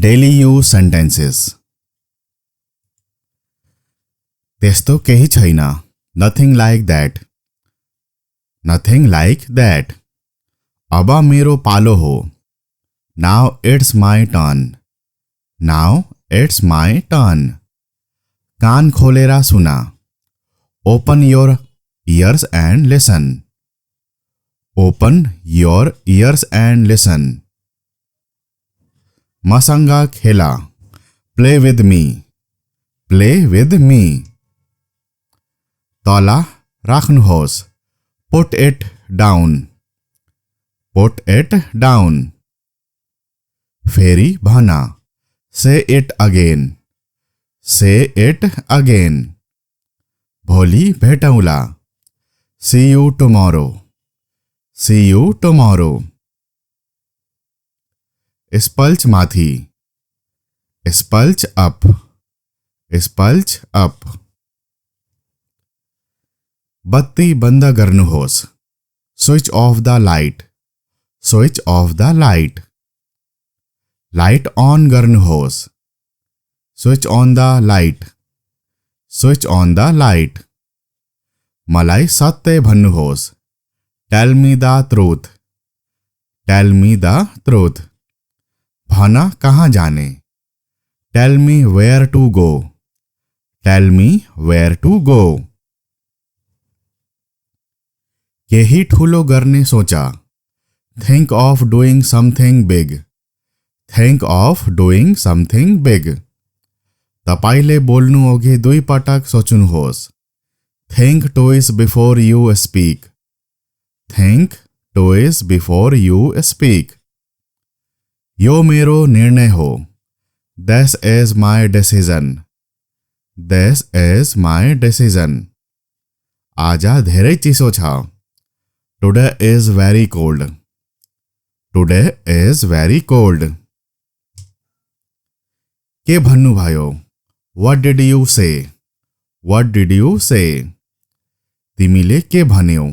Daily use sentences. त्यस्तो केही छैन. Nothing like that. Nothing like that. अब मेरो पालो हो. Now it's my turn. Now it's my turn. कान खोलेर सुना. Open your ears and listen. Open your ears and listen. मसँग खेला. Play with me. Play with me. तला राख्नुहोस्. Put it down. Put it down. फेरि भन. Say it again. Say it again. भोलि भेटौँला. See you tomorrow. See you tomorrow. स्पल्च माथि. Spulch up. Spulch up. बत्ती बन्द गर्नुहोस्. Switch off the light. Switch off the light. Light on गर्नुहोस्. Switch on the light. Switch on the light. मलाई सत्य भन्नुहोस्. Tell me the truth. Tell me the truth. भन कहाँ जाने. Tell me where to go. Tell me where to go. केही ठुलो गर्ने सोचा. Think of doing something big. Think of doing something big. तपाईले बोल्नु अघि दुई पटक सोच्नुहोस्. Think twice before you speak. Think twice before you speak. यो मेरो निर्णय हो. This is my decision. This is my decision. आज धेरै चिसो छ. Today is very cold. Today is very cold. के भन्नुभयो? What did you say? What did you say? तिमीले के भन्यौ?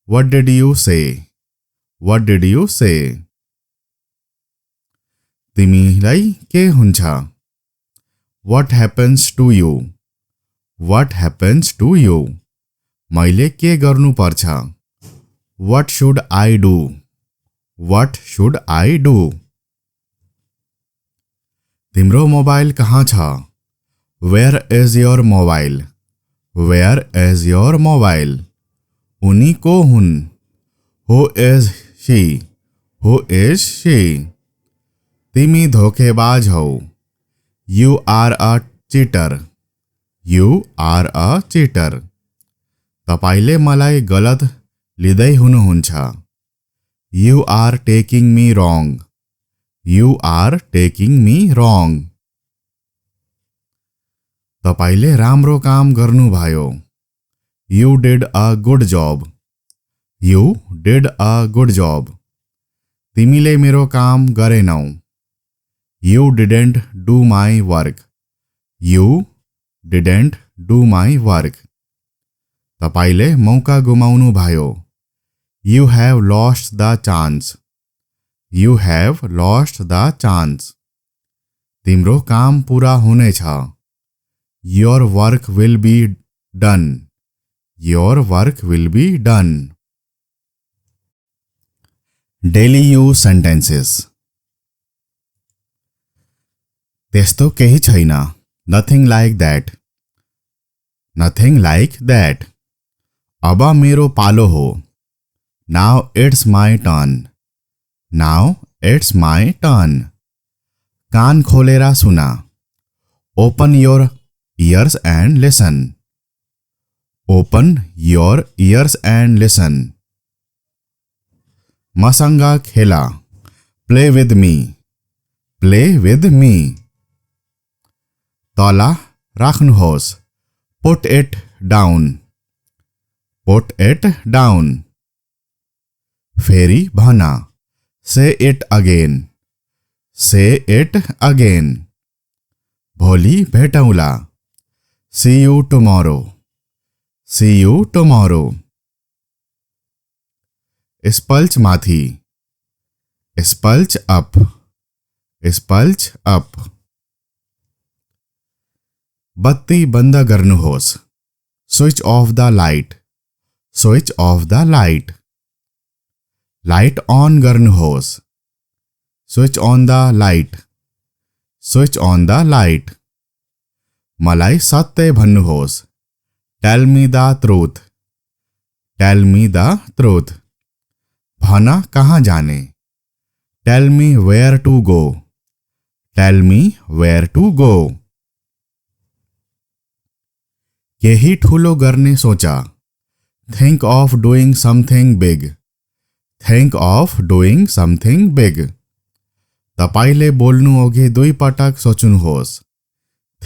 What did you say? What did you say? तिमीलाई के हुन्छ? What happens to you? What happens to you? मैले के गर्नु पर्छ? What should I do? What should I do? तिम्रो मोबाइल कहाँ छ? Where is your mobile? Where is your mobile? उनी को हुन्? Who is she? Who is she? तिमी धोखेबाज हौ. You are a cheater. You are a cheater. तपाईले मलाई गलत लिँदै हुनुहुन्छ. You are taking me wrong. You are taking me wrong. तपाईले राम्रो काम गर्नुभयो. You did a good job. You did a good job. तिमीले मेरो काम गरेनौ. You didn't do my work. You didn't do my work. तपाईले मौका गुमाउनु भयो. You have lost the chance. You have lost the chance. तिम्रो काम पूरा हुनेछ. Your work will be done. Your work will be done. Daily use sentences. त्यस्तो केही छैन. Nothing like that. Nothing like that. अब मेरो पालो हो. Now it's my turn. Now it's my turn. कान खोलेर सुना. Open your ears and listen. Open your ears and listen. मसँग खेला. Play with me. Play with me. तला राख्नुहोस्. Put it down. Put it down. फेरि भन. Say it again. Say it again. भोलि भेटौँला. See you tomorrow. See you tomorrow. स्पल्च माथि. Spulch up. स्पल्च up. बत्ती बंद गर्नुहोस्। Switch off the light. Switch off the light. Light on गर्नुहोस्। Switch on the light. Switch on the light. मलाई सत्य भन्नुहोस्। Tell me the truth. Tell me the truth. भन कहाँ जाने। Tell me where to go. Tell me where to go. केही ठुलो गर्ने सोचा। Think of doing something big. Think of doing something big. तपाईले बोल्नु अघि दुई पटक सोच्नुहोस्।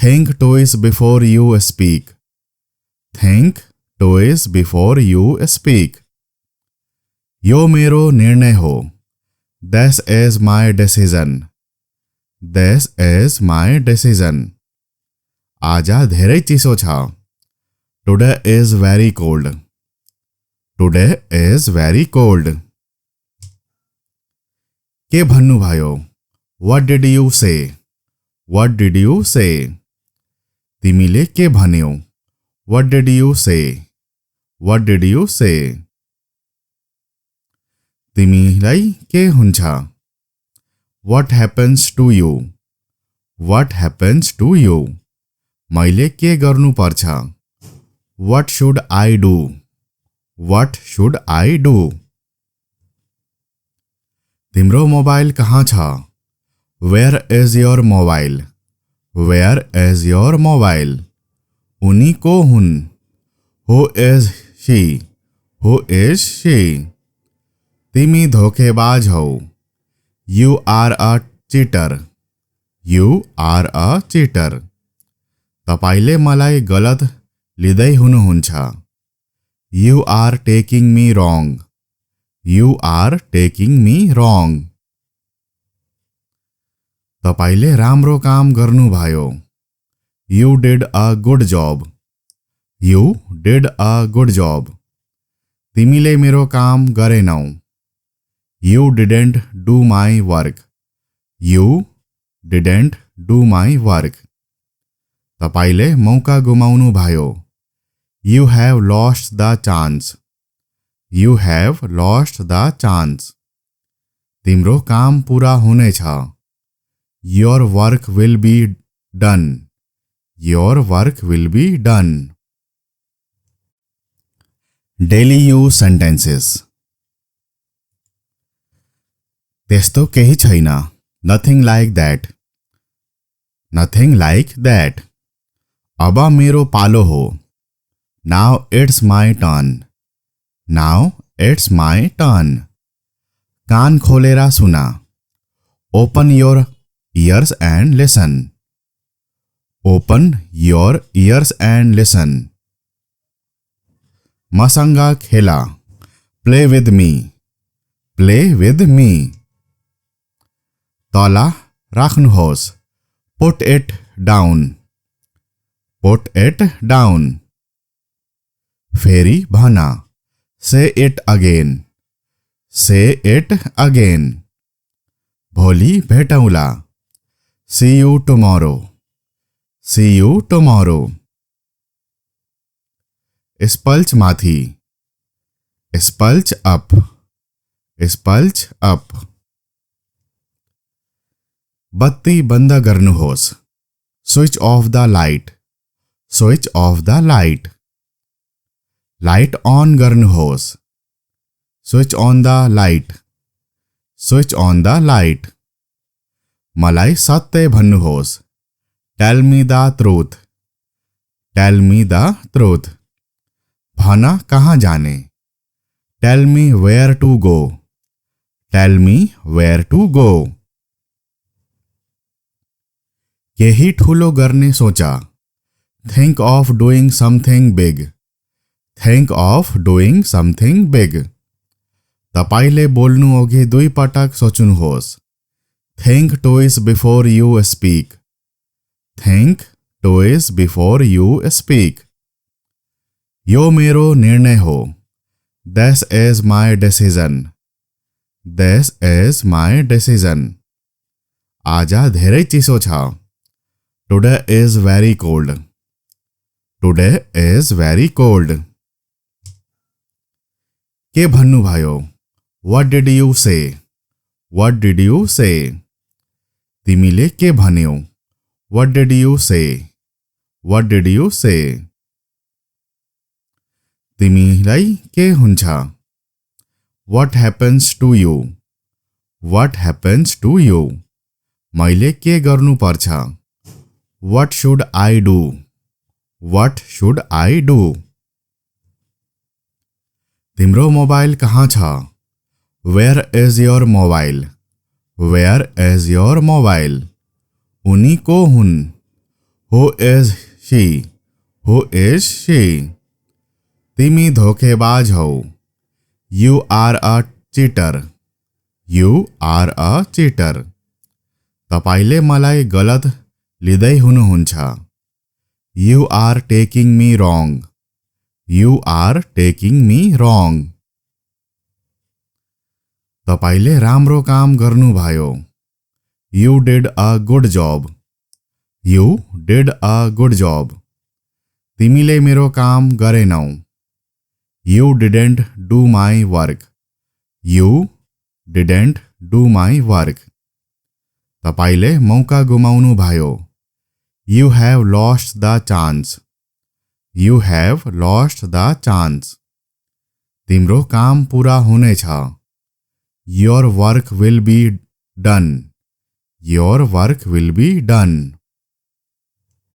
Think twice before you speak. Think twice before you speak. यो मेरो निर्णय हो। This is my decision. This is my decision. आज धेरै चिसो छ। Today is very cold. Today is very cold. के भन्नुभयो। What did you say. What did you say. तिमीले के भन्यौ। What did you say. What did you say. तिमीलाई के हुन्छ। What happens to you. What happens to you. मैले के गर्नु पर्छ। What should I do. What should I do. तिम्रो मोबाइल कहाँ छ। Where is your mobile. Where is your mobile. उनी को हुन्। Who is she. Who is she. तिमी धोखेबाज हौ। You are a cheater. You are a cheater. तपाईले मलाई गलत लिँदै हुनुहुन्छ। यू आर टेकिङ मी रङ। यू आर टेकिङ मी रङ। तपाईले राम्रो काम गर्नुभयो। You did a good job. You did a good job. तिमीले मेरो काम गरेनौ। You didn't do my work. You didn't do my work. तपाईले मौका गुमाउनु भयो। You have lost the chance. You have lost the chance. तिम्रो काम पूरा हुनेछ। Your work will be done. Your work will be done. Daily use sentences. त्यस्तो केही छैन। Nothing like that. Nothing like that. अब मेरो पालो हो। Now it's my turn. Now it's my turn. कान खोलेर सुना। Open your ears and listen. Open your ears and listen. मसँग खेला। Play with me. Play with me. तला राख्नुहोस्। Put it down. Put it down. फेरि भन। Say it again. Say it again. भोलि भेटौँला। See you tomorrow. See you tomorrow. स्पल्च माथि। स्पल्च अप। स्पल्च अप। बत्ती बन्द गर्नुहोस्। Switch off the light. Switch off the light. Light on गर्नुहोस्। Switch on the light. Switch on the light. मलाई सत्य भन्नुहोस्। Tell me the truth. Tell me the truth. भन कहाँ जाने। Tell me where to go. Tell me where to go. केही ठुलो गर्ने सोचा। Think of doing something big. Think of doing something big. तपाईले बोल्नु अघि दुई पटक सोच्नुहोस्। Think twice before you speak. Think twice before you speak. यो मेरो निर्णय हो। This is my decision. This is my decision. आजा धेरै चिसो छ। Today is very cold. Today is very cold. के भन्नुभयो? What did you say? What did you say? तिमीले के भन्यौ? What did you say? What did you say? तिमीलाई के हुन्छ? What happens to you? What happens to you? मैले के गर्नु पर्छ? What should I do? What should I do? तिम्रो मोबाइल कहाँ छ? Where is your mobile? Where is your mobile? उनी को हुन्? Who is she? Who is she? तिमी धोखेबाज हौ। You are a cheater. You are a cheater. तपाईले मलाई गलत लिँदै हुनुहुन्छ। You are taking me wrong. You are taking me wrong. तपाईले राम्रो काम गर्नुभयो। You did a good job. You did a good job. तिमीले मेरो काम गरेनौ। You didn't do my work. You didn't do my work. तपाईले मौका गुमाउनु भयो। You have lost the chance. You have lost the chance. तिम्रो काम पूरा हुनेछ। Your work will be done. Your work will be done.